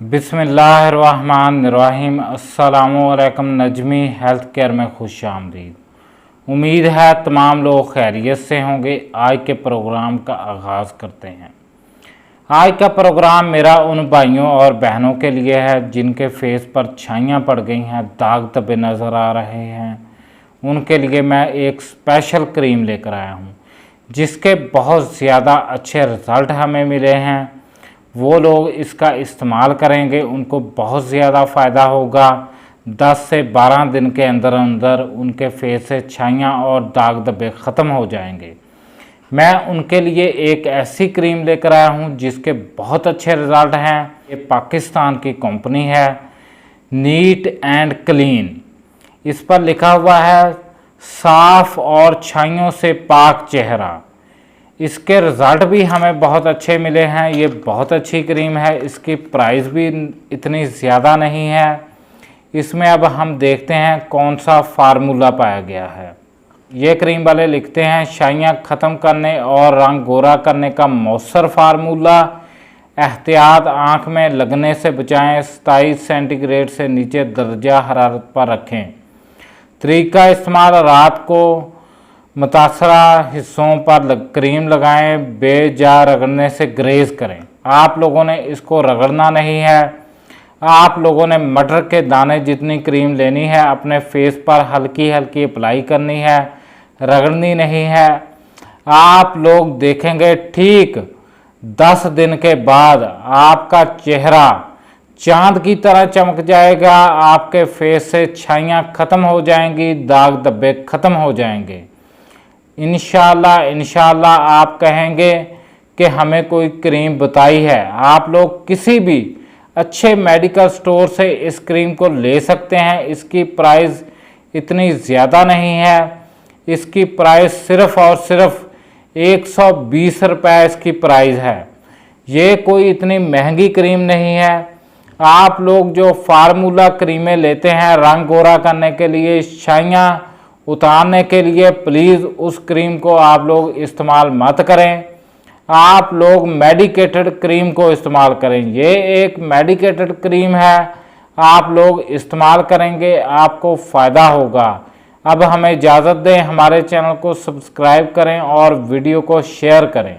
बिस्मिल्लाहिर्रहमानिर्रहीम। अस्सलामुअलैकुम। Najmi health care में खुशामदीद। उम्मीद है तमाम लोग खैरियत से होंगे। आज के प्रोग्राम का आगाज़ करते हैं। आज का प्रोग्राम मेरा उन भाइयों और बहनों के लिए है जिनके फेस पर छाइयाँ पड़ गई हैं, दाग धब्बे नज़र आ रहे हैं। उनके लिए मैं एक स्पेशल क्रीम लेकर आया हूँ जिसके बहुत ज़्यादा अच्छे रिज़ल्ट हमें मिले हैं। वो लोग इसका इस्तेमाल करेंगे, उनको बहुत ज़्यादा फ़ायदा होगा। 10 से 12 दिन के अंदर अंदर उनके फेस से छाइयाँ और दाग धब्बे ख़त्म हो जाएंगे। मैं उनके लिए एक ऐसी क्रीम लेकर आया हूँ जिसके बहुत अच्छे रिज़ल्ट हैं। ये पाकिस्तान की कंपनी है, नीट एंड क्लीन। इस पर लिखा हुआ है साफ़ और छाइयों से पाक चेहरा। इसके रिज़ल्ट भी हमें बहुत अच्छे मिले हैं। ये बहुत अच्छी क्रीम है, इसकी प्राइस भी इतनी ज़्यादा नहीं है। इसमें अब हम देखते हैं कौन सा फार्मूला पाया गया है। ये क्रीम वाले लिखते हैं छाइयाँ ख़त्म करने और रंग गोरा करने का मौसर फार्मूला। एहतियात, आँख में लगने से बचाएं। 27 सेंटीग्रेड से नीचे दर्जा हरारत पर रखें। तरीका इस्तेमाल, रात को मुतासरा हिस्सों पर क्रीम लगाएं, बेजा रगड़ने से ग्रेज करें। आप लोगों ने इसको रगड़ना नहीं है। आप लोगों ने मटर के दाने जितनी क्रीम लेनी है, अपने फेस पर हल्की हल्की अप्लाई करनी है, रगड़नी नहीं है। आप लोग देखेंगे ठीक 10 दिन के बाद आपका चेहरा चांद की तरह चमक जाएगा। आपके फेस से छाइयाँ ख़त्म हो जाएंगी, दाग धब्बे ख़त्म हो जाएंगे। इंशाल्लाह आप कहेंगे कि हमें कोई क्रीम बताई है। आप लोग किसी भी अच्छे मेडिकल स्टोर से इस क्रीम को ले सकते हैं। इसकी प्राइस इतनी ज़्यादा नहीं है। इसकी प्राइस सिर्फ़ और सिर्फ 120 रुपये इसकी प्राइस है। ये कोई इतनी महंगी क्रीम नहीं है। आप लोग जो फार्मूला क्रीमें लेते हैं रंग गोरा करने के लिए, छाइयाँ उतारने के लिए, प्लीज़ उस क्रीम को आप लोग इस्तेमाल मत करें। आप लोग मेडिकेटेड क्रीम को इस्तेमाल करें। ये एक मेडिकेटेड क्रीम है, आप लोग इस्तेमाल करेंगे आपको फ़ायदा होगा। अब हमें इजाज़त दें, हमारे चैनल को सब्सक्राइब करें और वीडियो को शेयर करें।